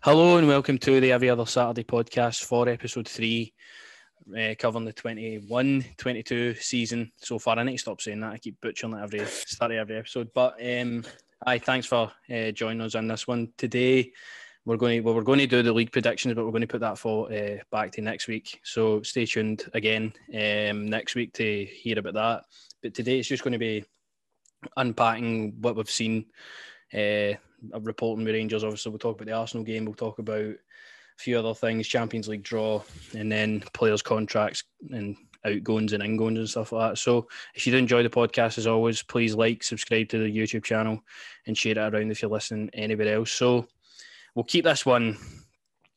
Hello and welcome to the Every Other Saturday podcast for episode 3, covering the 21-22 season so far. I need to stop saying that. I keep butchering it every start of every episode. But thanks for joining us on this one. Today we're going to do the league predictions, but we're going to put that back to next week. So stay tuned again next week to hear about that. But today it's just going to be unpacking what we've seen. Reporting with Rangers. Obviously we'll talk about the Arsenal game, we'll talk about a few other things, Champions League draw, and then players' contracts and outgoings and ingoings and stuff like that. So if you do enjoy the podcast, as always, please like, subscribe to the YouTube channel and share it around if you're listening anywhere else. So we'll keep this one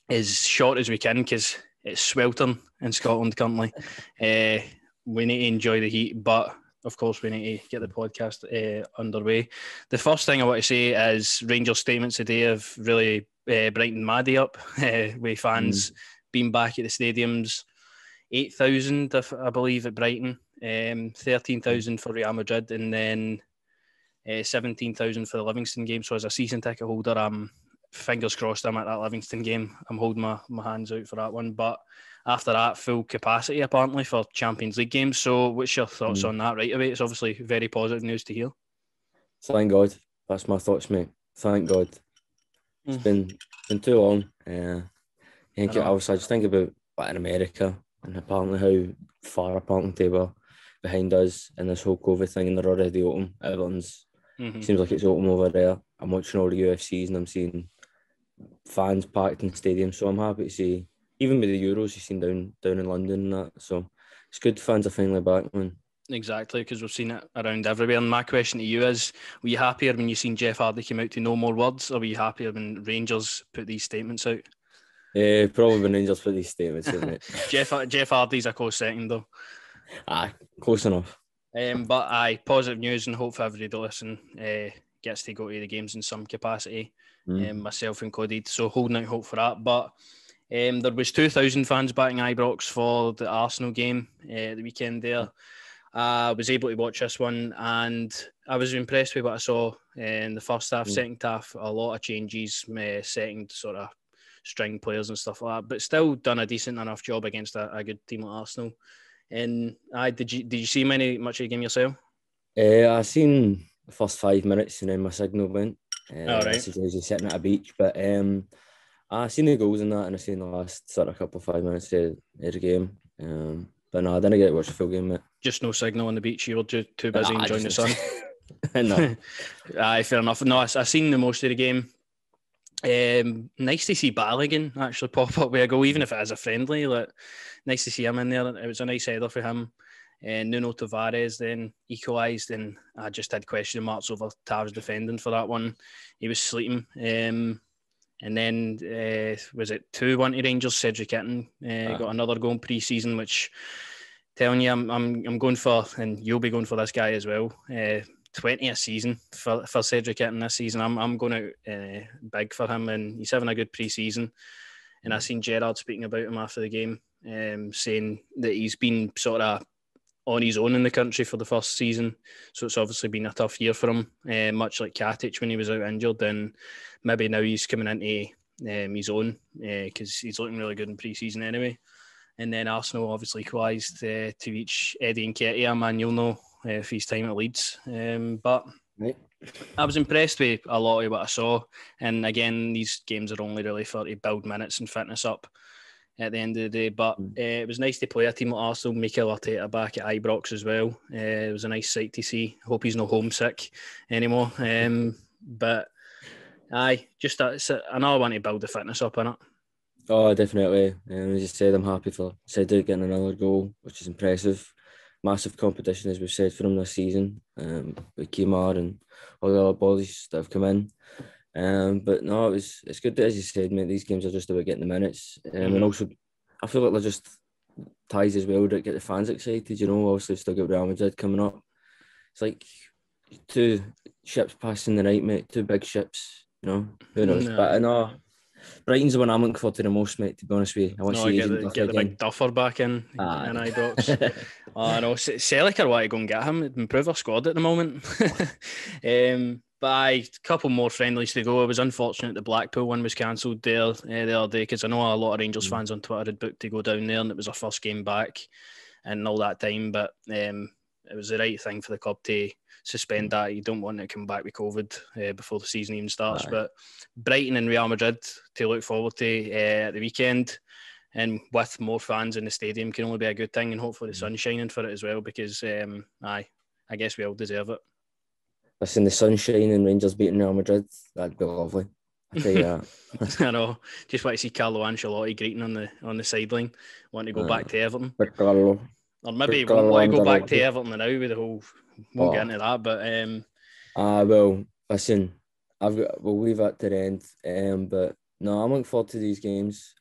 as short as we can because it's sweltering in Scotland currently. We need to enjoy the heat, but of course, we need to get the podcast underway. The first thing I want to say is Rangers' statements today have really brightened my day up with fans being back at the stadiums. 8,000, I believe, at Brighton, 13,000 for Real Madrid, and then 17,000 for the Livingston game. So as a season ticket holder, fingers crossed I'm at that Livingston game. I'm holding my hands out for that one. But after that, full capacity apparently for Champions League games. So what's your thoughts on that right away? It's obviously very positive news to hear. Thank God. That's my thoughts, mate. Thank God. It's been too long. I just think about in America and apparently how far apparently they were behind us in this whole COVID thing, and they're already open. Everyone's seems like it's open over there. I'm watching all the UFCs and I'm seeing fans packed in stadiums, so I'm happy to see. Even with the Euros, you've seen down in London and that. So it's good fans are finally back, man. Exactly, because we've seen it around everywhere. And my question to you is, were you happier when you seen Jeff Hardy come out to no more words, or were you happier when Rangers put these statements out? Probably when Rangers put these statements out, mate. Jeff Hardy's a close second, though. Aye, close enough. Positive news, and hopefully everybody that listen gets to go to the games in some capacity, myself included. So holding out hope for that. But there was 2,000 fans back in Ibrox for the Arsenal game the weekend there. I was able to watch this one and I was impressed with what I saw in the first half. Second half, a lot of changes, second sort of string players and stuff like that, but still done a decent enough job against a good team like Arsenal. And did you see much of the game yourself? I seen the first 5 minutes and then my signal went. All right. I was sitting at a beach, but I seen the goals in that, and I seen the last sort of couple of 5 minutes of the game. But no, I didn't get to watch the full game, mate. Just no signal on the beach. You were too busy enjoying the sun. No. Fair enough. No, I seen the most of the game. Nice to see Balogun actually pop up with a goal, even if it is a friendly. Nice to see him in there. It was a nice header for him. Nuno Tavares then equalised, and I just had question marks over Tavares defending for that one. He was sleeping. And then was it 2-1 to Rangers? Cedric Itten got another goal in pre-season, which telling you I'm going for, and you'll be going for this guy as well. 20 a season for Cedric Itten this season. I'm going out big for him, and he's having a good pre-season. And I seen Gerrard speaking about him after the game, saying that he's been sort of on his own in the country for the first season, so it's obviously been a tough year for him, much like Katic when he was out injured, and maybe now he's coming into his own because he's looking really good in pre-season anyway. And then Arsenal obviously equalised to reach Eddie Nketiah, man, you'll know for his time at Leeds. But I was impressed with a lot of what I saw, and again, these games are only really for to build minutes and fitness up at the end of the day, but it was nice to play a team like Arsenal. Mikel Arteta back at Ibrox as well. It was a nice sight to see. Hope he's not homesick anymore. But just another one to build the fitness up, innit? Oh, definitely. As you said, I'm happy for Cedric getting another goal, which is impressive. Massive competition, as we've said, for him this season, with Kimar and all the other boys that have come in. But no, it's good that, as you said, mate, these games are just about getting the minutes. And also, I feel like they're just ties as well that get the fans excited, you know. Obviously, we've still got Real Madrid coming up. It's like 2 ships passing the night, mate. 2 big ships, you know. Who knows? No. But I know Brighton's the one I'm looking forward to the most, mate, to be honest with you. I want to see get the big duffer back in Ibrox. I know. Selleck are want to go and get him, improve our squad at the moment. a couple more friendlies to go. It was unfortunate the Blackpool one was cancelled there the other day, because I know a lot of Rangers fans on Twitter had booked to go down there, and it was our first game back and all that time. But it was the right thing for the club to suspend that. You don't want it to come back with COVID before the season even starts. Aye. But Brighton and Real Madrid to look forward to at the weekend, and with more fans in the stadium can only be a good thing, and hopefully the sun's shining for it as well, because I guess we all deserve it. Listen, the sun shining and Rangers beating Real Madrid, that'd be lovely. I tell you that. I know. Just want to see Carlo Ancelotti greeting on the sideline, wanting to go back to Everton. Carlo. Or maybe he won't want to go back to Everton now with the whole... Won't get into that, but... well, listen, we'll leave that to the end. But no, I'm looking forward to these games.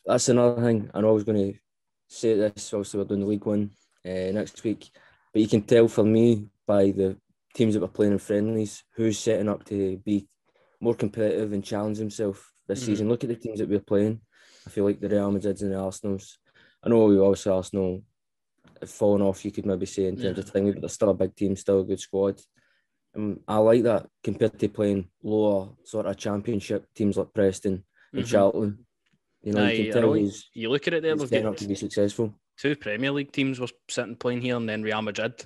That's another thing. I know I was going to say this, obviously we're doing the League One next week, but you can tell for me by the teams that we're playing in friendlies who's setting up to be more competitive and challenge himself this season. Look at the teams that we're playing. I feel like the Real Madrids and the Arsenals. I know we obviously Arsenal have fallen off, you could maybe say, in terms of thing, but they're still a big team, still a good squad. I like that compared to playing lower sort of championship teams like Preston and Charlton. You know, you can tell you look at it there, we've got up to be successful. 2 Premier League teams were sitting playing here, and then Real Madrid.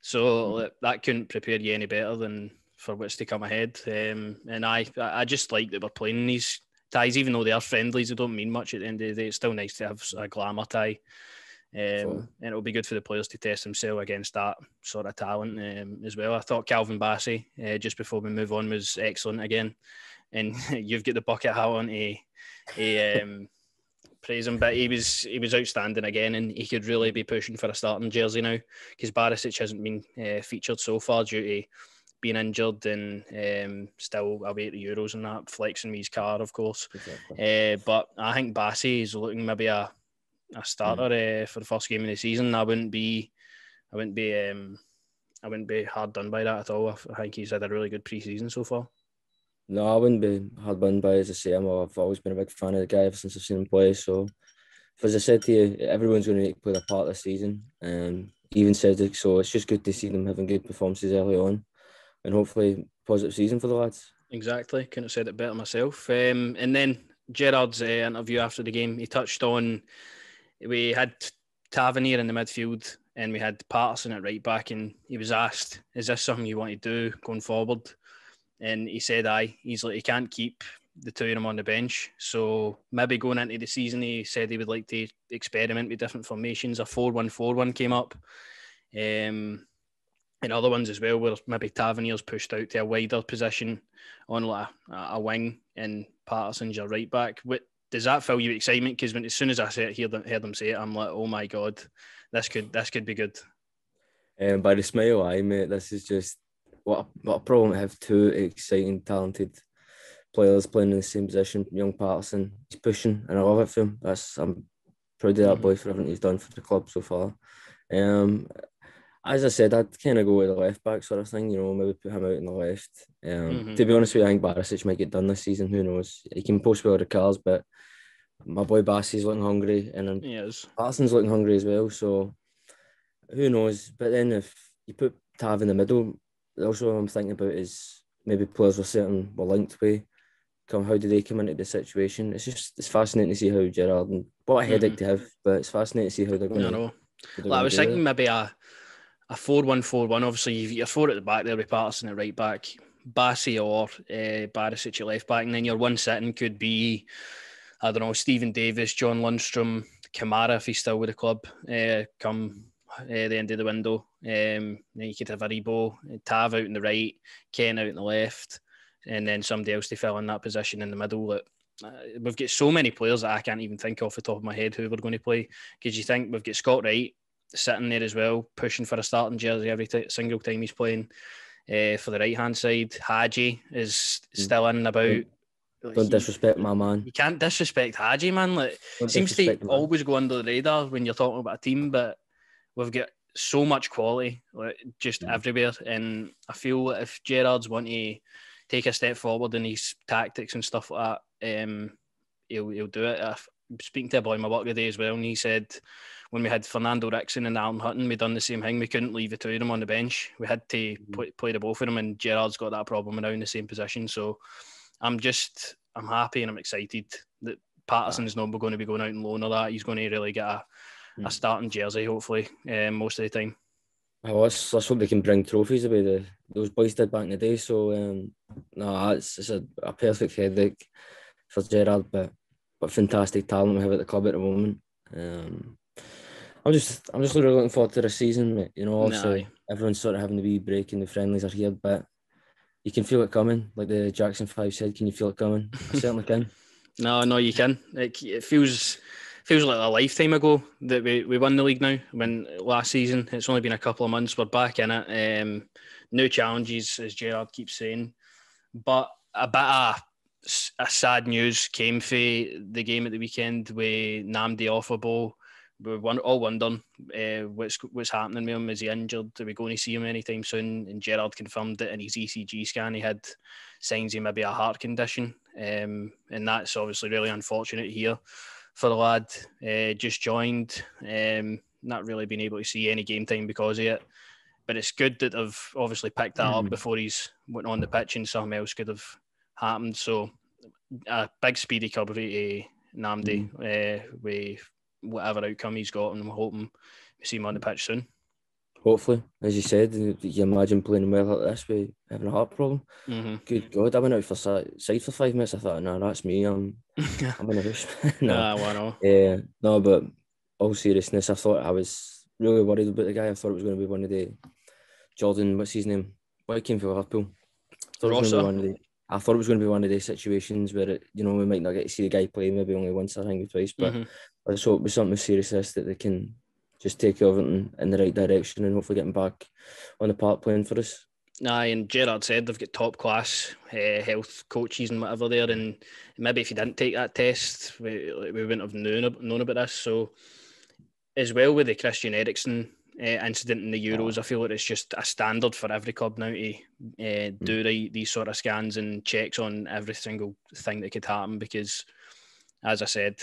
So that couldn't prepare you any better than for what's to come ahead. And I just like that we're playing these ties, even though they are friendlies. They don't mean much at the end of the day. It's still nice to have a glamour tie. And it'll be good for the players to test themselves against that sort of talent as well. I thought Calvin Bassey, just before we move on, was excellent again. And you've got the bucket hat on to praise him, but he was outstanding again, and he could really be pushing for a starting jersey now, because Barisic hasn't been featured so far due to being injured and still away at the Euros and that, flexing with his car, of course. Exactly. But I think Bassey is looking maybe a starter for the first game of the season. I wouldn't be hard done by that at all. I think he's had a really good pre-season so far. No, I wouldn't be hard done by, as I say. I've always been a big fan of the guy ever since I've seen him play. So, as I said to you, everyone's going to play their part this season. Even Cedric. So it's just good to see them having good performances early on, and hopefully positive season for the lads. Exactly. Couldn't have said it better myself. And then Gerrard's interview after the game, he touched on, we had Tavernier in the midfield and we had Patterson at right back, and he was asked, is this something you want to do going forward? And he said, aye. He's like, he can't keep the two of them on the bench. So maybe going into the season, he said he would like to experiment with different formations. A 4-1-4-1 came up. And other ones as well, where maybe Tavernier's pushed out to a wider position on like a wing, and Patterson's your right back. Does that fill you with excitement? Because as soon as I heard them say it, I'm like, oh my God, this could be good. By the smile, aye, mate. This is just what a problem to have 2 exciting, talented players playing in the same position. Young Patterson, he's pushing, and I love it for him. I'm proud of that boy for everything he's done for the club so far. As I said, I'd kind of go with the left back sort of thing, you know, maybe put him out on the left. To be honest with you, I think Barisic might get done this season. Who knows? He can post well the cars, but my boy Bassey's looking hungry, and Patterson's looking hungry as well. So who knows? But then if you put Tav in the middle, also what I'm thinking about is maybe players we're linked with. How do they come into the situation? It's fascinating to see how Gerrard, and what a headache to have, but it's fascinating to see how they're going to. I know. I was thinking maybe a 4-1-4-1. Obviously, you're 4 at the back there with Patterson at right back, Bassey or Barisic at left back, and then your one sitting could be, I don't know, Stephen Davis, John Lundstrom, Kamara if he's still with the club come the end of the window. Then you could have Aribo, Tav out on the right, Ken out on the left, and then somebody else to fill in that position in the middle. We've got so many players that I can't even think off the top of my head who we're going to play, because you think we've got Scott Wright sitting there as well, pushing for a starting jersey every single time he's playing for the right-hand side. Hadji is still in and about. Don't disrespect my man. You can't disrespect Hadji, man. Like, seems to always go under the radar when you're talking about a team, but we've got so much quality just everywhere, and I feel if Gerrard's want to take a step forward in his tactics and stuff like that, he'll do it. I'm speaking to a boy in my work today as well, and he said when we had Fernando Rickson and Alan Hutton, we done the same thing. We couldn't leave the two of them on the bench. We had to play the both of them, and Gerrard's got that problem now in the same position. So I'm happy and I'm excited that Patterson's not going to be going out on loan or that. He's going to really get a starting jersey, hopefully, most of the time. Well, let's hope they can bring trophies the way those boys did back in the day. So, it's a perfect headache for Gerrard, but fantastic talent we have at the club at the moment. I'm just really looking forward to the season, mate. You know, obviously everyone's sort of having the wee break and the friendlies are here, but you can feel it coming. Like the Jackson 5 said, can you feel it coming? I certainly can. No, you can. It feels like a lifetime ago that we won the league now. When last season, it's only been a couple of months. We're back in it. New challenges, as Gerrard keeps saying. But a bit of a sad news came for the game at the weekend with Namdi Oforborh. We were all wondering what's happening with him. Is he injured? Are we going to see him anytime soon? And Gerrard confirmed that in his ECG scan he had signs of maybe a heart condition. And that's obviously really unfortunate here for the lad. Just joined, not really been able to see any game time because of it. But it's good that they've obviously picked that up before he's went on the pitch and something else could have happened. So a big speedy recovery to Namdi with whatever outcome he's got, and I'm hoping we see him on the pitch soon. Hopefully, as you said, you imagine playing well like this with having a heart problem. Good God, I went out for side for 5 minutes. I thought, no, that's me. I'm in a rush. No, but all seriousness, I was really worried about the guy. I thought it was going to be one of the Jordan, what's his name? Why came from Liverpool? I thought it was going to be one of these situations where we might not get to see the guy play maybe only once or twice, but I just hope with something serious that they can just take everything in the right direction and hopefully get him back on the park playing for us. And Gerrard said they've got top class health coaches and whatever there, and maybe if you didn't take that test, we wouldn't have known about this. So as well with the Christian Eriksen incident in the Euros, I feel like it's just a standard for every club now to do these sort of scans and checks on every single thing that could happen, because as I said,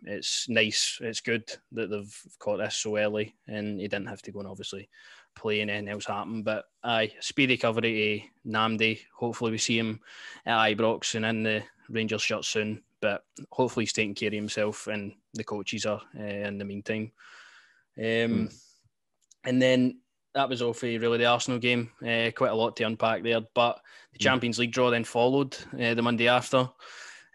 it's nice, it's good that they've caught this so early and he didn't have to go and obviously play and anything else happen. But speedy recovery to Namdi. Hopefully we see him at Ibrox and in the Rangers shirt soon, but hopefully he's taking care of himself and the coaches are in the meantime. And then that was all for really the Arsenal game. Quite a lot to unpack there, but the Champions League draw then followed the Monday after.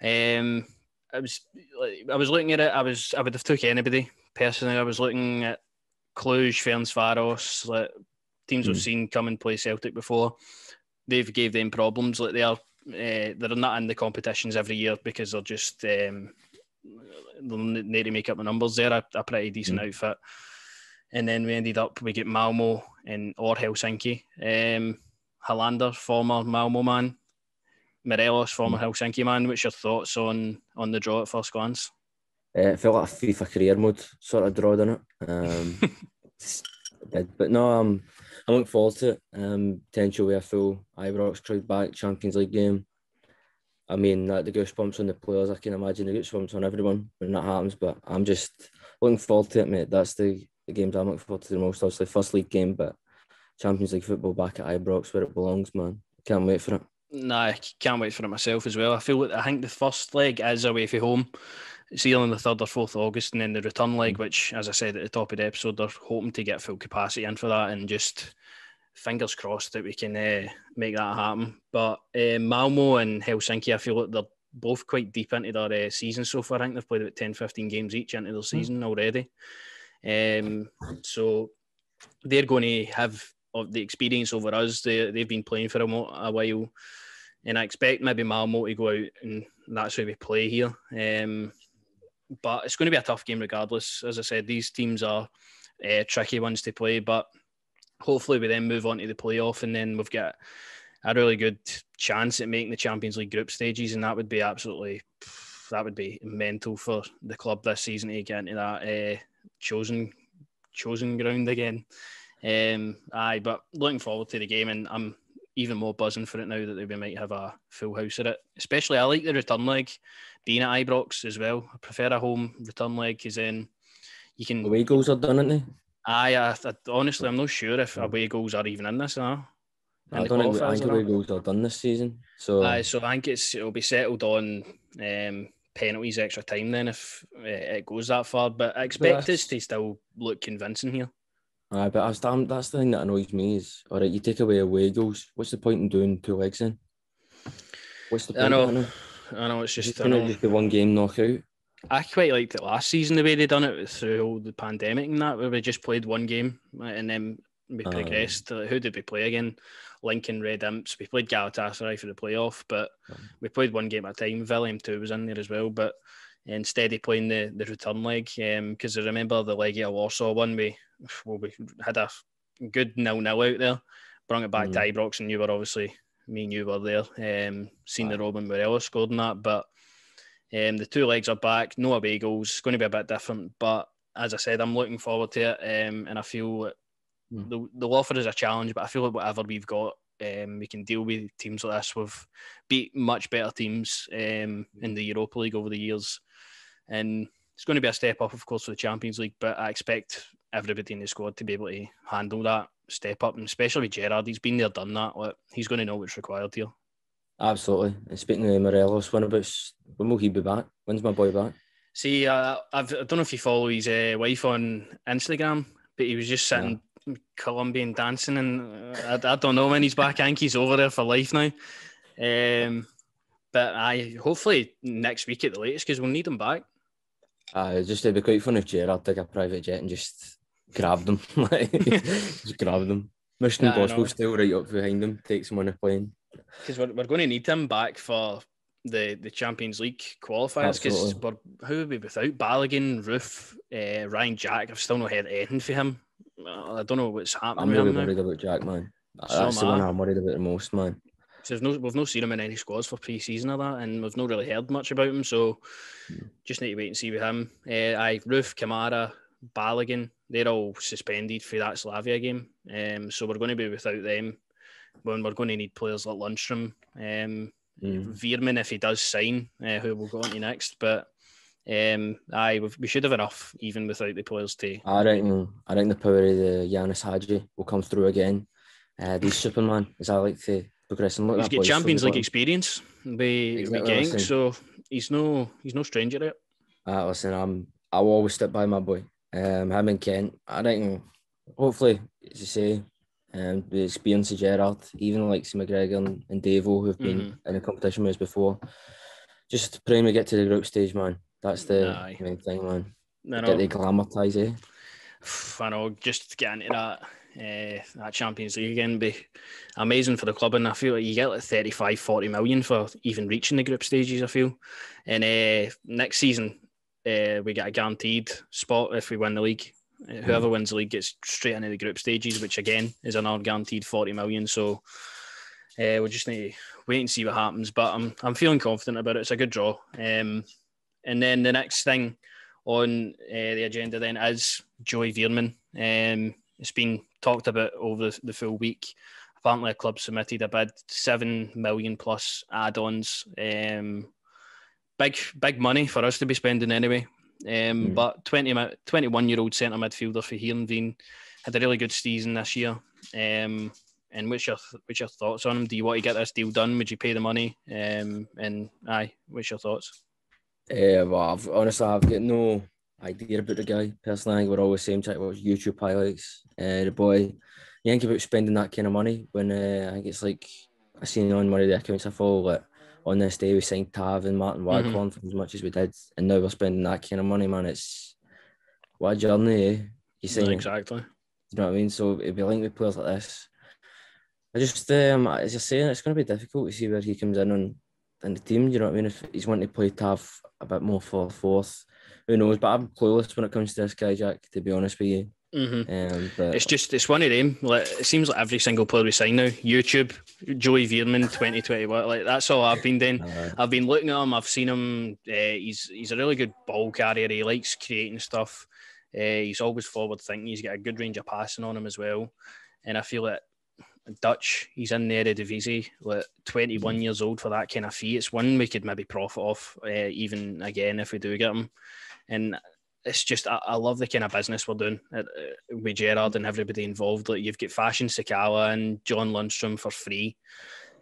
I was looking at it. I would have took anybody personally. I was looking at Cluj, Ferencváros, like teams we've seen come and play Celtic before. They've gave them problems. Like they're not in the competitions every year because they're just they'll need to make up the numbers. They're a pretty decent outfit. And then we get Malmo or Helsinki. Helander, former Malmo man. Morelos, former Helsinki man. What's your thoughts on the draw at first glance? It felt like a FIFA career mode sort of draw, didn't it? But no, I'm looking forward to it. Potential with a full Ibrox crowd back, Champions League game. I mean, the goosebumps on the players, I can imagine the goosebumps on everyone when that happens, but I'm just looking forward to it, mate. That's the games I'm looking forward to the most. Obviously, first league game, but Champions League football back at Ibrox where it belongs, man. Can't wait for it. Nah, I can't wait for it myself as well. I think the first leg is away from home. It's either on the 3rd or 4th August, and then the return leg, which, as I said at the top of the episode, they're hoping to get full capacity in for that, and just fingers crossed that we can make that happen. But Malmo and Helsinki, I feel like they're both quite deep into their season so far. I think they've played about 10-15 games each into their season already. So they're going to have the experience over us. They've been playing for a while, and I expect maybe Malmo to go out and that's where we play here. But it's going to be a tough game regardless. As I said, these teams are tricky ones to play, but hopefully we then move on to the playoff, and then we've got a really good chance at making the Champions League group stages, and that would be mental for the club this season to get into that chosen ground again. But looking forward to the game, and I'm even more buzzing for it now that we might have a full house at it. Especially, I like the return leg being at Ibrox as well. I prefer a home return leg because then you can. Away goals are done, aren't they? Honestly, I'm not sure if away goals are even in this. In I the don't think qualifiers, away goals are done this season. So so I think it'll be settled on penalties, extra time then if it goes that far. But I expect us to still look convincing here. but that's the thing that annoys me is, all right, you take away goals. What's the point in doing 2 legs then? What's the point in that now? I know. It's Is just it just the one game knockout? I quite liked it last season the way they done it through all the pandemic and that, where we just played one game and then we progressed. Who did we play again? Lincoln Red Imps. We played Galatasaray for the playoff, but we played one game at a time. William 2 was in there as well, but instead of playing the return leg, because I remember the leg at Warsaw one, we had a good 0-0 out there, brought it back to Ibrox, and me and you were there, seen the Robin Morelos scored in that, but the 2 legs are back, no away goals. It's going to be a bit different, but as I said, I'm looking forward to it, and I feel they'll offer us a challenge, but I feel like whatever we've got, we can deal with teams like this. We've beat much better teams in the Europa League over the years, and it's going to be a step up, of course, for the Champions League, but I expect everybody in the squad to be able to handle that step up, and especially with Gerrard, he's been there, done that. He's going to know what's required here. Absolutely. And speaking of Morelos, when will he be back? When's my boy back? See, I don't know if you follow his wife on Instagram, but he was just sitting Colombian dancing, and I don't know when he's back. I think he's over there for life now. But hopefully next week at the latest, because we'll need him back. It'd be quite fun if Gerrard took a private jet and just grabbed them. Just grabbed them. Mission Impossible style, right up behind him, takes him on a plane. Because we're going to need him back for the Champions League qualifiers, because who would be without Balogun, Roof, Ryan Jack? I've still not heard anything for him. I don't know what's happening with him. I'm really worried about Jack, man. That's the one I'm worried about the most, man. So we've not seen him in any squads for pre-season or that, and we've not really heard much about him, so just need to wait and see with him. Roof, Kamara, Balogun, they're all suspended for that Slavia game, so we're going to be without them when we're going to need players like Lundstrom, Veerman if he does sign, who we'll go on to next, but we should have enough even without the players to. I reckon the power of the Yanis Hadji will come through again. He's Superman, as I like to progress and look. He's got Champions League experience with Genk, so he's no stranger to it. Listen, I'll always stick by my boy. Him and Kent. I reckon, hopefully, as you say, the experience of Gerrard, even like McGregor and Davo, who've been in the competition with us before, just praying we get to the group stage, man. That's the main thing, man. Get the glamourtise, eh? I know, just get into that Champions League again be amazing for the club, and I feel like you get like 35-40 million for even reaching the group stages, I feel. And next season we get a guaranteed spot if we win the league. Whoever wins the league gets straight into the group stages, which again is another guaranteed 40 million. So we just need to wait and see what happens, but I'm feeling confident about it. It's a good draw. And then the next thing on the agenda then is Joey Veerman. It's been talked about over the full week. Apparently a club submitted a bid, 7 million plus add-ons. Big money for us to be spending anyway. But 21-year-old centre midfielder for Heerenveen had a really good season this year. And what's your thoughts on him? Do you want to get this deal done? Would you pay the money? What's your thoughts? I've got no idea about the guy. Personally, I think we're always saying trying to watch YouTube highlights. The boy, you think about spending that kind of money when I think it's like I seen on one of the accounts I follow that on this day we signed Tav and Martin Waghorn for as much as we did, and now we're spending that kind of money, man. It's what a journey, eh? You saying exactly. You know what I mean? So it'd be linked with players like this. I just, as you're saying, it's going to be difficult to see where he comes in the team. You know what I mean? If he's wanting to play Tav a bit more for fourth, who knows? But I'm clueless when it comes to this guy, Jack. To be honest with you. But it's one of them. Like, it seems like every single player we sign now, YouTube, Joey Veerman 2021. Like, that's all I've been doing. I've been looking at him. I've seen him. He's a really good ball carrier. He likes creating stuff. He's always forward thinking. He's got a good range of passing on him as well. And I feel that Dutch, he's in the Eredivisie, like 21 years old for that kind of fee. It's one we could maybe profit off even again if we do get him. And it's just I love the kind of business we're doing with Gerrard and everybody involved. Like you've got Fashion Sakala and John Lundstrom for free,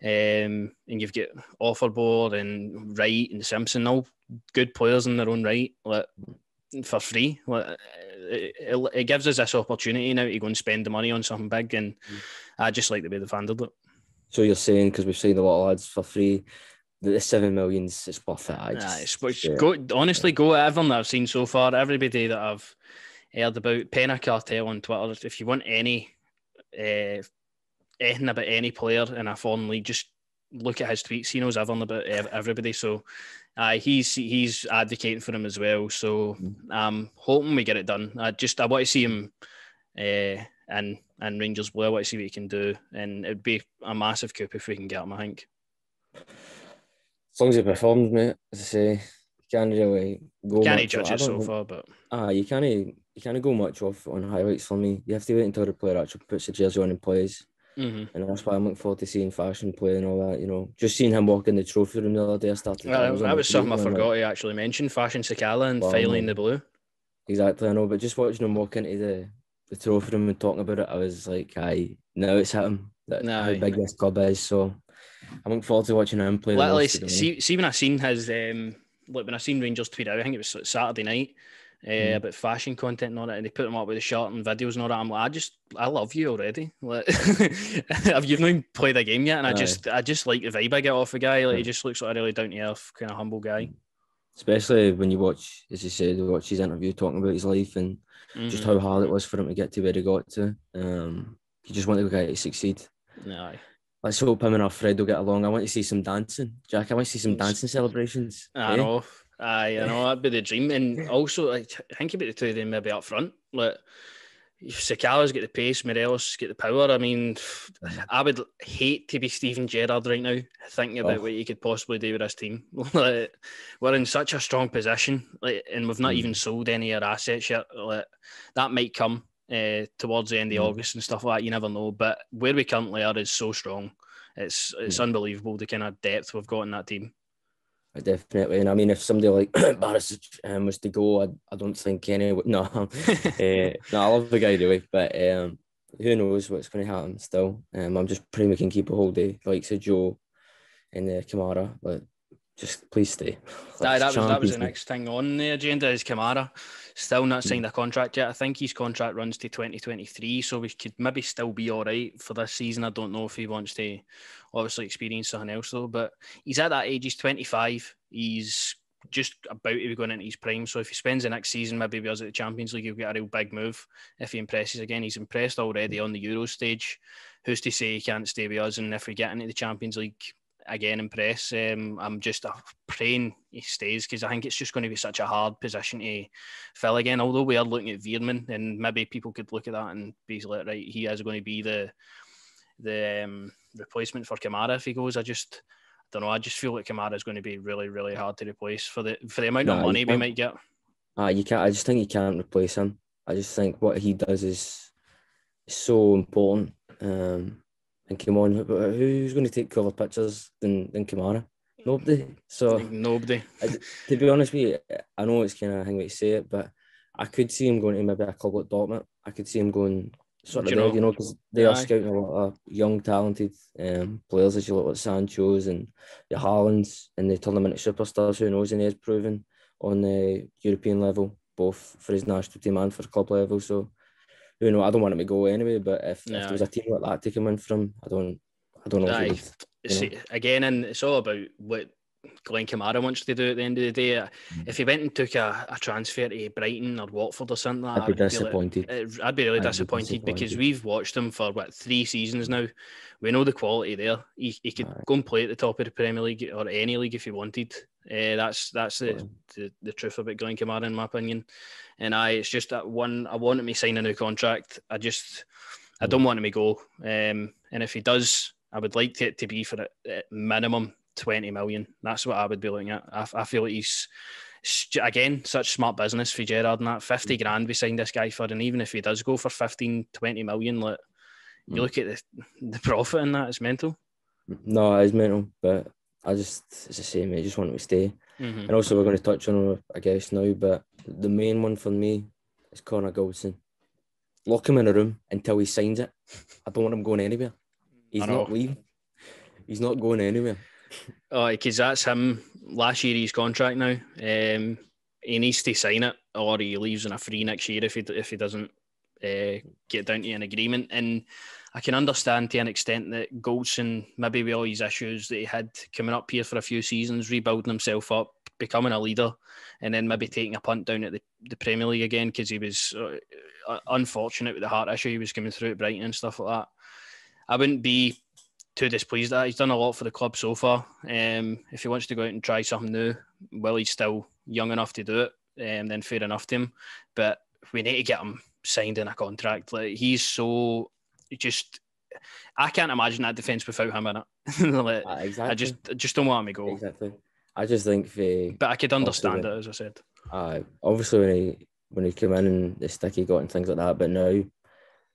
and you've got Oforborh and Wright and Simpson, all good players in their own right, like for free. Like, it gives us this opportunity now to go and spend the money on something big, and I just like the way they've handled it. So you're saying, because we've signed a lot of lads for free, the 7 millions is worth it. Honestly, go at everyone that I've seen so far, everybody that I've heard about, Penna Cartel on Twitter, if you want anything about any player in a foreign league, just look at his tweets. He knows everything about everybody. So he's advocating for him as well. So I'm hoping we get it done. I want to see him in Rangers Blue. I want to see what he can do, and it'd be a massive coup if we can get him, I think. As long as he performs, mate, as I say, you can't really go can't much. Judge it so far, but you can't go much off on highlights for me. You have to wait until the player actually puts the jersey on and plays. And that's why I'm looking forward to seeing Fashion play and all that. You know, just seeing him walk in the trophy room the other day, that was something I forgot to actually mention. Fashion Sakala and filing the blue. Exactly, I know, but just watching him walk into the trophy room and talking about it, I was like, now it's hit him how big this club is. So I'm looking forward to watching him play. Literally, see when I seen his when I seen Rangers tweet out, I think it was Saturday night, about fashion content and all that, and they put him up with the shirt and videos and all that. I'm like, I love you already. Like, you've not even played a game yet, and I just like the vibe I get off the guy. Like, he just looks like a really down to earth, kind of humble guy. Especially when you watch, as you said, watch his interview talking about his life and just how hard it was for him to get to where he got to. He just wanted the guy to succeed. Aye. Let's hope him and our Fred will get along. I want to see some dancing, Jack. I want to see some dancing celebrations. I know. I know, that'd be the dream. And also, I think about the two of them maybe up front. Like, Sakala's got the pace, Morelos got the power. I mean, I would hate to be Steven Gerrard right now, thinking about what he could possibly do with this team. Like, we're in such a strong position, and we've not even sold any of our assets yet. Like, that might come towards the end of August and stuff like that. You never know. But where we currently are is so strong. It's unbelievable, the kind of depth we've got in that team. Definitely, and I mean, if somebody like Barisic was to go, I don't think any. No, I love the guy anyway, but who knows what's going to happen still. I'm just praying we can keep a hold of like Joe and Kamara, but just please stay. That was the next thing on the agenda is Kamara. Still not signed a contract yet. I think his contract runs to 2023, so we could maybe still be all right for this season. I don't know if he wants to obviously experience something else though, but he's at that age. He's 25. He's just about to be going into his prime. So if he spends the next season maybe with us at the Champions League, he'll get a real big move if he impresses again. He's impressed already on the Euro stage. Who's to say he can't stay with us? And if we get into the Champions League again, impress. I'm just praying he stays, because I think it's just going to be such a hard position to fill again. Although we are looking at Veerman, and maybe people could look at that and be like, right, he is going to be the replacement for Kamara if he goes. I don't know. I just feel like Kamara is going to be really, really hard to replace for the amount of money we might get. You can't. I just think you can't replace him. I just think what he does is so important. And come on, who's going to take cover pictures than Kamara? Nobody. So nobody. To be honest with you, I know it's kind of a thing to say it, but I could see him going to maybe a club like Dortmund. I could see him going sort of there, because they are scouting a lot of young, talented players, as you look at Sancho's and the Haalands, and they turn them into superstars. Who knows? And he is proven on the European level, both for his national team and for club level. So, I don't want him to go anyway, but if there was a team like that to come in from, I don't know if he would. Again, and it's all about what Glenn Kamara wants to do at the end of the day. If he went and took a transfer to Brighton or Watford or something like that, I'd be disappointed. I'd be really disappointed because we've watched him for 3 seasons now. We know the quality there. He could go and play at the top of the Premier League or any league if he wanted. That's the truth about Glenn Kamara, in my opinion. And it's just that one. I want him to sign a new contract. I don't want him to go. And if he does, I would like it to be for at minimum 20 million. That's what I would be looking at. I feel like he's, again, such smart business for Gerrard and that. 50 grand we signed this guy for, and even if he does go for 15, 20 million, like, you look at the profit in that, it's mental. No, it is mental, but it's the same. I just want him to stay. And also, we're going to touch on him, I guess, now, but the main one for me is Connor Goldson. Lock him in a room until he signs it. I don't want him going anywhere. He's not leaving. He's not going anywhere. Oh, because that's him. Last year his contract now. He needs to sign it, or he leaves on a free next year if he doesn't get down to an agreement. And I can understand to an extent that Goldson, maybe with all his issues that he had coming up here for a few seasons, rebuilding himself up, becoming a leader, and then maybe taking a punt down at the Premier League again because he was unfortunate with the heart issue he was coming through at Brighton and stuff like that. I wouldn't be too displeased at that. He's done a lot for the club so far. If he wants to go out and try something new, well, he's still young enough to do it, then fair enough to him. But we need to get him signed in a contract. Like, he's so just... I can't imagine that defence without him in it. Like, exactly. I just don't want him to go. Exactly. I just think but I could understand it, as I said. Obviously when he came in and the stick he got and things like that, but now,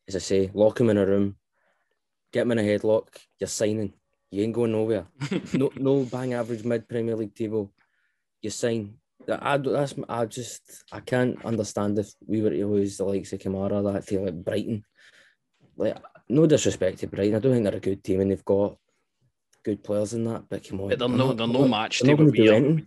as I say, lock him in a room, get him in a headlock, you're signing. You ain't going nowhere. no bang average mid Premier League table. You sign. I can't understand if we were to lose the likes of Kamara, that to like Brighton. Like, no disrespect to Brighton, I don't think they're a good team and they've got good players in that, but come on. But they're no match to what we are. Anything.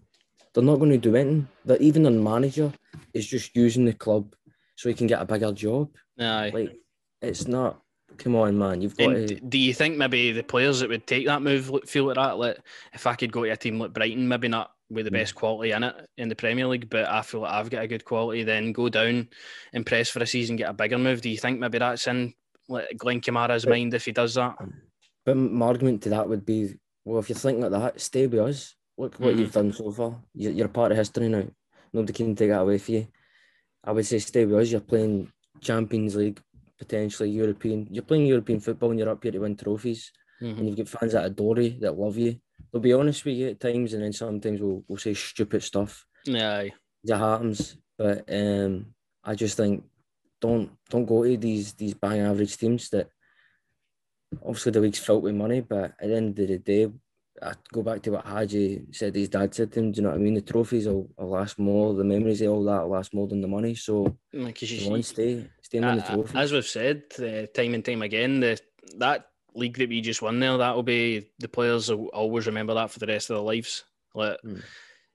They're not going to do anything. Even their manager is just using the club so he can get a bigger job. Aye. Like, it's not... Come on, man. You've got to... Do you think maybe the players that would take that move feel like that? Like, if I could go to a team like Brighton, maybe not with the best quality in it in the Premier League, but I feel like I've got a good quality, then go down, impress for a season, get a bigger move. Do you think maybe that's in like Glenn Kamara's mind if he does that? But my argument to that would be, well, if you're thinking like that, stay with us. Look what you've done so far. You're part of history now. Nobody can take that away from you. I would say stay with us. You're playing Champions League, potentially European. You're playing European football and you're up here to win trophies. And you've got fans that adore you, that love you. They'll be honest with you at times, and then sometimes we'll say stupid stuff. Yeah. It happens. But I just think don't go to these bang average teams that obviously the league's filled with money, but at the end of the day, I go back to what Haji said his dad said to him, do you know what I mean? The trophies will last more, the memories of all that will last more than the money. So stay and win the trophies. As we've said time and time again, that league that we just won there, that'll be, the players will always remember that for the rest of their lives. Like,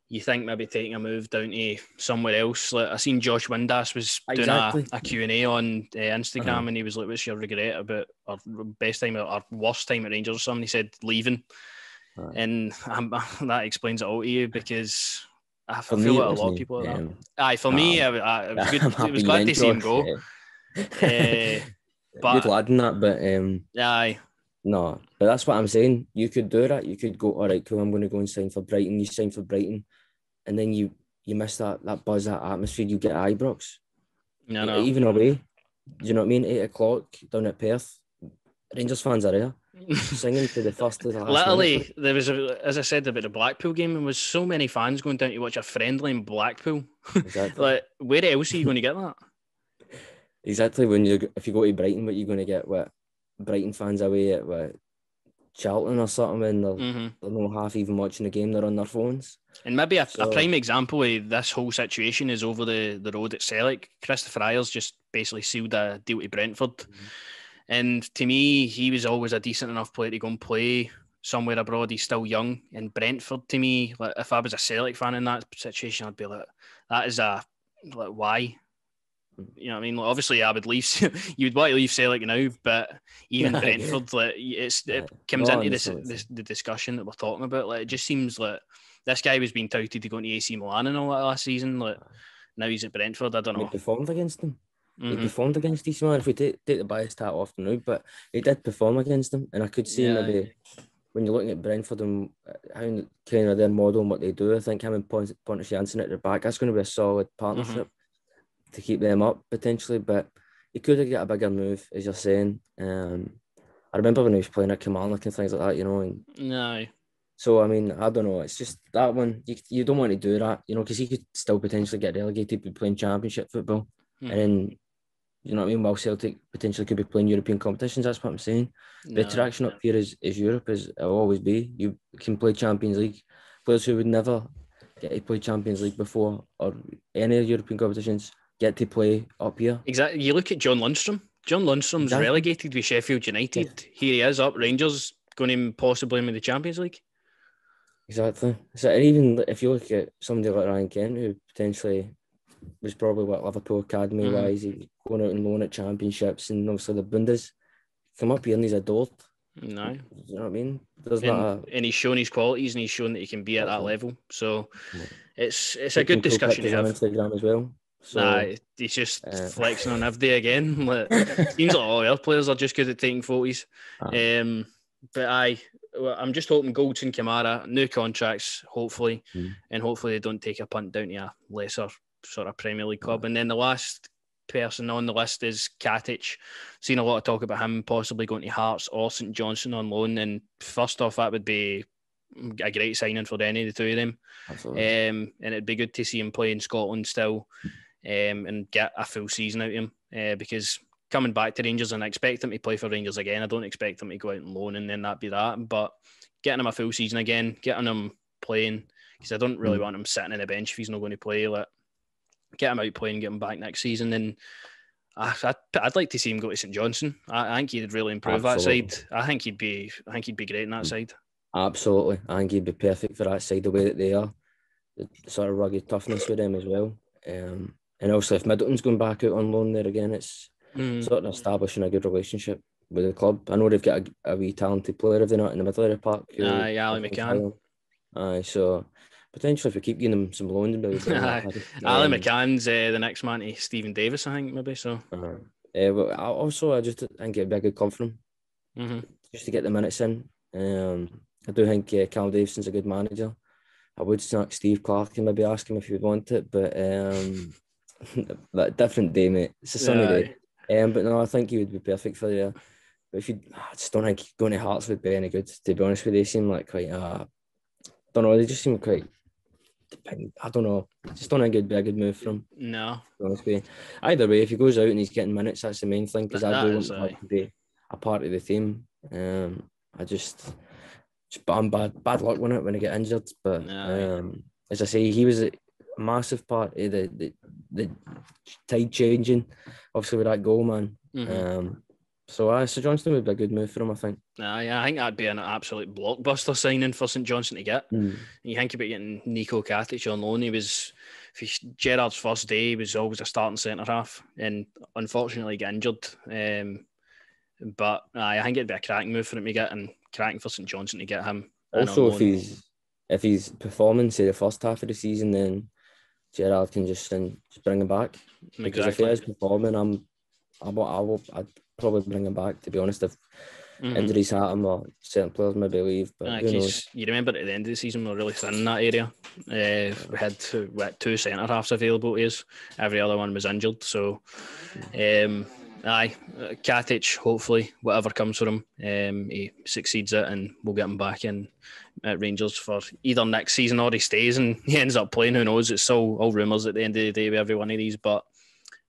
you think maybe taking a move down to somewhere else. Like, I seen Josh Windass was doing a Q&A on Instagram, and he was like, what's your regret about our best time or our worst time at Rangers or something? He said leaving. And that explains it all to you, because I feel like a lot of people are that. Aye, for me, it was good. It was glad to see him go. But good lad in that, but aye. No, but that's what I'm saying. You could do that. You could go, all right, cool, I'm going to go and sign for Brighton. You sign for Brighton, and then you miss that buzz, that atmosphere. You get Ibrox. No. Even away. Do you know what I mean? 8 o'clock down at Perth. Rangers fans are there. Singing to the first to the last. Literally, minute. there was, as I said about the Blackpool game, there was so many fans going down to watch a friendly in Blackpool. Exactly. Like, where else are you going to get that? Exactly. If you go to Brighton, what you're going to get? What Brighton fans away at Charlton or something, and they're not half even watching the game. They're on their phones. And maybe a prime example of this whole situation is over the road at Celtic. Christopher Ayers just basically sealed a deal to Brentford. And to me, he was always a decent enough player to go and play somewhere abroad. He's still young. And Brentford, to me, like, if I was a Celtic fan in that situation, I'd be like, that is why? You know what I mean? Like, obviously, I would leave. You'd want to leave Celtic now, but even Brentford, like, it comes into the discussion that we're talking about. Like, it just seems like this guy was being touted to go into AC Milan and all that last season. Like, now he's at Brentford. I don't know. He performed against them. He performed against AC Milan. If we take the bias hat off now, but he did perform against them, and I could see maybe when you're looking at Brentford and how kind of their model and what they do. I think him and Pontus Jansson at their back, that's going to be a solid partnership to keep them up potentially. But he could have got a bigger move, as you're saying. I remember when he was playing at Kilmarnock and things like that, you know. No. So I mean, I don't know. It's just that one. You don't want to do that, you know, because he could still potentially get relegated by playing Championship football, and then, you know what I mean, while Celtic potentially could be playing European competitions. That's what I'm saying. No, the attraction up here is Europe, as it'll always be. You can play Champions League. Players who would never get to play Champions League before or any European competitions, get to play up here. Exactly. You look at John Lundstrom. John Lundstrom's Exactly. relegated with Sheffield United. Yeah. Here he is up Rangers, going to possibly in the Champions League. Exactly. So even if you look at somebody like Ryan Kent, who potentially was probably what Liverpool academy wise, he going out and loan at championships and obviously the Bundes, come up here and he's adored. No. You know what I mean? And he's shown his qualities and he's shown that he can be at that level. So it's a good cool discussion to have. on Instagram as well. So, he's just flexing on every again. Seems like all our players are just good at taking photos. But I'm just hoping Goldson, Kamara, new contracts, hopefully, and hopefully they don't take a punt down to a lesser sort of Premier League club. And then the last person on the list is Katic. Seen a lot of talk about him possibly going to Hearts or St Johnstone on loan. And first off, that would be a great signing for any of the two of them. Absolutely. And it'd be good to see him play in Scotland still, and get a full season out of him, because coming back to Rangers, and I expect him to play for Rangers again. I don't expect him to go out and loan and then that be that. But getting him a full season again, getting him playing, because I don't really want him sitting on the bench if he's not going to play. Get him out playing, get him back next season. And I'd like to see him go to St Johnstone. I think he'd really improve that side. I think he'd be great in that side. Absolutely. I think he'd be perfect for that side, the way that they are. The sort of rugged toughness with them as well. And also, if Middleton's going back out on loan there again, it's sort of establishing a good relationship with the club. I know they've got a wee talented player, if they're not in the middle of the park. Ali McCann. So potentially, if we keep giving them some loans, maybe. Ali McCann's the next man to Stephen Davis, I think, maybe. So. Well, I just think it'd be a good club for him, just to get the minutes in. I do think Cal Davison's a good manager. I would snack Steve Clark and maybe ask him if he would want it, but that different day, mate. It's a sunny day. But no, I think he would be perfect for you. But I just don't think going to Hearts would be any good, to be honest with you. They seem like quite, don't know, they just seem quite, I don't know. I just don't think it'd be a good move for him. No. To be honest with you. Either way, if he goes out and he's getting minutes, that's the main thing, because I do want him to be a part of the team. I'm bad luck with it when I get injured. But as I say, he was a massive part of the tide changing, obviously, with that goal, man. So Johnstone would be a good move for him, I think. I think that'd be an absolute blockbuster signing for St Johnstone to get. You think about getting Nico Katic on loan. He was, for Gerrard's first day, he was always a starting centre half, and unfortunately got injured. But I think it'd be a cracking move for him to get, and cracking for St Johnstone to get him. Also, if he's performing, say, the first half of the season, then Gerrard can just bring him back. Because if he is performing, I'd probably bring him back, to be honest. If injuries happen or certain players maybe leave, but who knows? You remember at the end of the season we were really thin in that area. We had two centre halves available to us. Every other one was injured. So, Katic, hopefully, whatever comes for him, he succeeds it, and we'll get him back in at Rangers for either next season or he stays and he ends up playing. Who knows? It's all rumours at the end of the day with every one of these. But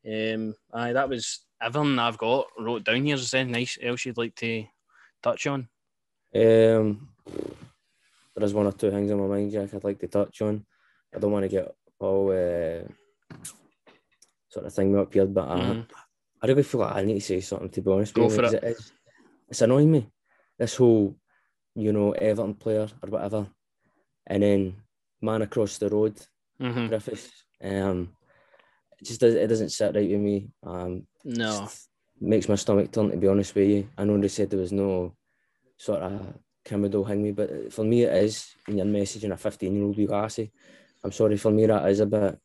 that was everything I've got wrote down here. Is there anything else you'd like to touch on? There is one or two things in my mind, Jack, I'd like to touch on. I don't want to get all sort of thing up here, but I really feel like I need to say something, to be honest with you. Go for it. It's annoying me, this whole, Everton player or whatever, and then man across the road, Griffiths. It doesn't sit right with me. No. Makes my stomach turn, to be honest with you. I know they said there was no sort of criminal thing, but for me it is, when you're messaging a 15-year-old wee lassie. I'm sorry, for me that is a bit,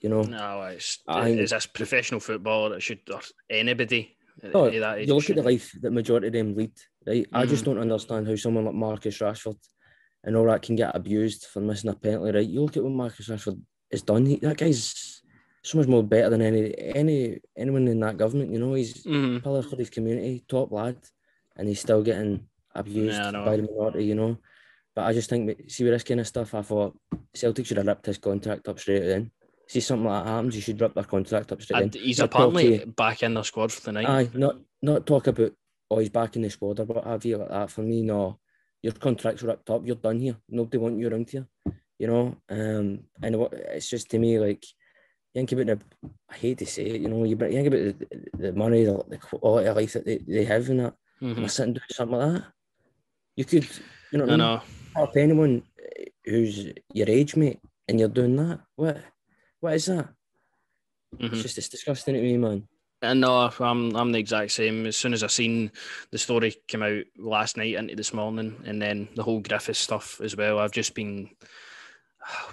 No, it's this professional footballer that should, or anybody. No, you look at the life that majority of them lead, right? I just don't understand how someone like Marcus Rashford and all that can get abused for missing a penalty, right? You look at what Marcus Rashford has done. That guy's so much more better than anyone in that government. He's pillar for his community, top lad, and he's still getting abused by the minority. But I just think, see, with this kind of stuff, I thought Celtic should have ripped his contract up straight then. See, something like that happens, you should rip their contract up straight then. He's apparently back in the squad for the night. Aye, not talk about, he's back in the squad or what have you like that. For me, no, your contract's ripped up, you're done here. Nobody wants you around here. And it's just to me like you think about I hate to say it, you think about the money, the quality of life that they have and that, and they're sitting doing something like that. You could, you know what I I mean? know. Help anyone who's your age, mate, and you're doing that. What is that? It's disgusting to me, man. And no, I'm the exact same. As soon as I seen the story come out last night into this morning, and then the whole Griffith stuff as well, I've just been,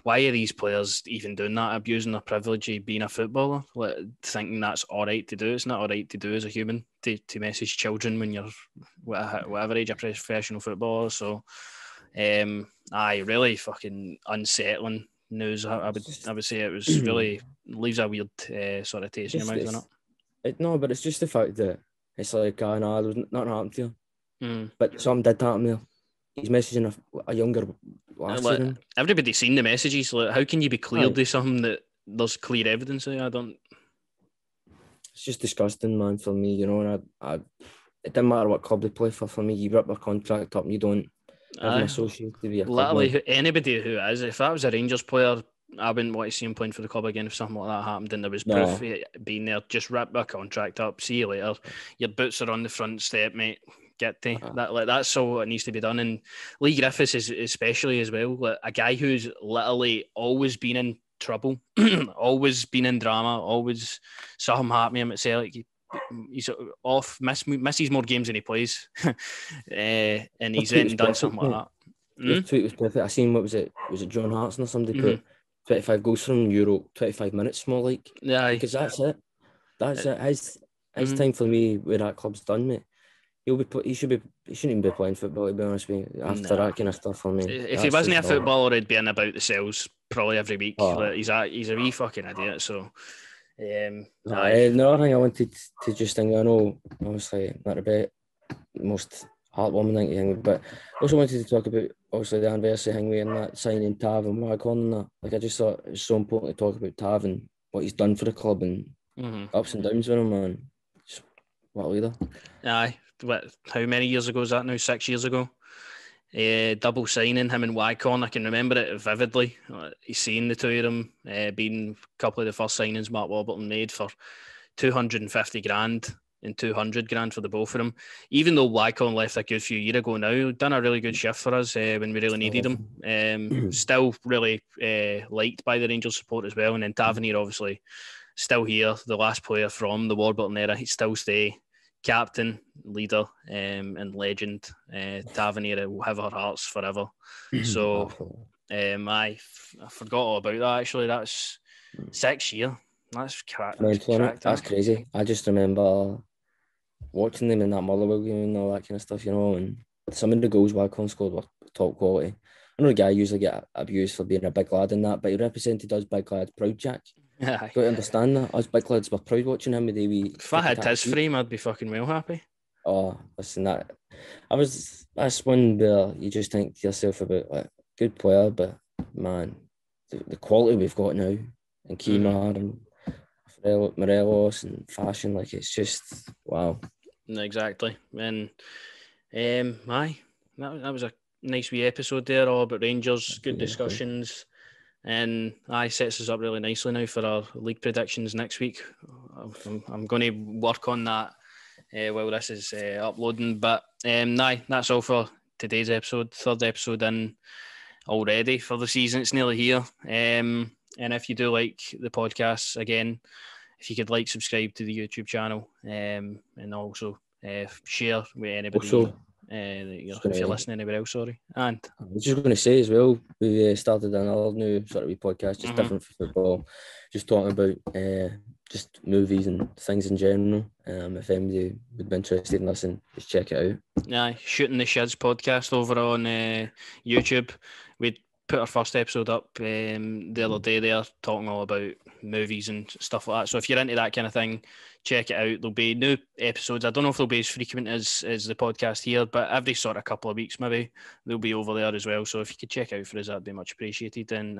why are these players even doing that? Abusing their privilege of being a footballer, like, thinking that's all right to do. It's not all right to do as a human to message children when you're whatever age a professional footballer. So, really fucking unsettling news. I would say it was really leaves a weird sort of taste in your mouth, doesn't it? No, but it's just the fact that it's like, no, there was nothing happened to you. Mm. But something did happen there. He's messaging a younger lass to him. Everybody's seen the messages. Like, how can you be cleared of something that there's clear evidence of? I don't. It's just disgusting, man, for me, and it didn't matter what club they play for. For me, you rip their contract up and you don't have them associated with your club. Literally, anybody who is. If I was a Rangers player, I wouldn't want to see him playing for the club again if something like that happened and there was proof of it being there. Just rip their contract up. See you later. Your boots are on the front step, mate. Get to that. That's all it needs to be done. And Lee Griffiths is especially as well, like a guy who's literally always been in trouble, always been in drama, always something happening to him at Celtic. He's off, misses more games than he plays, and he's then done something like that. Your tweet was perfect. I seen, what was it? Was it John Hartson or somebody put 25 goals from Euro, 25 minutes more like? Yeah, because that's it. That's it. His time for me where that club's done, mate. He shouldn't even be playing football, to be honest with you, after that kind of stuff for me. If he wasn't a footballer, he'd be in about the cells probably every week. Like, he's a wee fucking idiot. So, another thing I wanted to just think, I know, obviously, not the most heartwarming thing, but I also wanted to talk about, obviously, the anniversary thing and that signing Tav and Waghorn and that. Like, I just thought it was so important to talk about Tav and what he's done for the club and ups and downs with him, man. Just, what a leader. Aye. How many years ago is that now? 6 years ago. Double signing him and Waghorn. I can remember it vividly. He's seen the two of them being a couple of the first signings Mark Warburton made for 250 grand and 200 grand for the both of them. Even though Waghorn left a good few years ago now, done a really good shift for us when we really needed him. Still really liked by the Rangers support as well. And then Tavernier, obviously, still here, the last player from the Warburton era. He'd still stay. Captain, leader, and legend. Tavernier will have our hearts forever. So, I forgot all about that. Actually, that's 6 years. That's That's crazy. I just remember watching them in that Motherwell game and all that kind of stuff, and some of the goals Waghorn scored were top quality. I know the guy usually get abused for being a big lad in that, but he represented us big lads proud, Jack. Yeah, got to understand that. Us big lads were proud watching him with the wee. If I had his frame, I'd be fucking well happy. Oh, listen, that's one where you just think to yourself about, like, good player, but man, the quality we've got now, and Kemar and Morelos and Fashion, like, it's just wow. Exactly, and that was a nice wee episode there, all about Rangers, good discussions. And sets us up really nicely now for our league predictions next week. I'm going to work on that while this is uploading. But that's all for today's episode. Third episode in already for the season. It's nearly here. And if you do like the podcast, again, if you could subscribe to the YouTube channel, and also share with anybody. Also, if you're listening anywhere else, sorry. And I was just going to say as well, we started another new sort of podcast, just different for football, just talking about just movies and things in general. If anybody would be interested in listening, just check it out. Yeah, Shooting the Shids podcast over on YouTube. We put our first episode up the other day there, talking all about movies and stuff like that. So if you're into that kind of thing, check it out. There'll be new episodes. I don't know if they'll be as frequent as the podcast here, but every sort of couple of weeks maybe they'll be over there as well. So if you could check out for us, that'd be much appreciated. And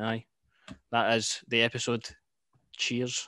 that is the episode. Cheers.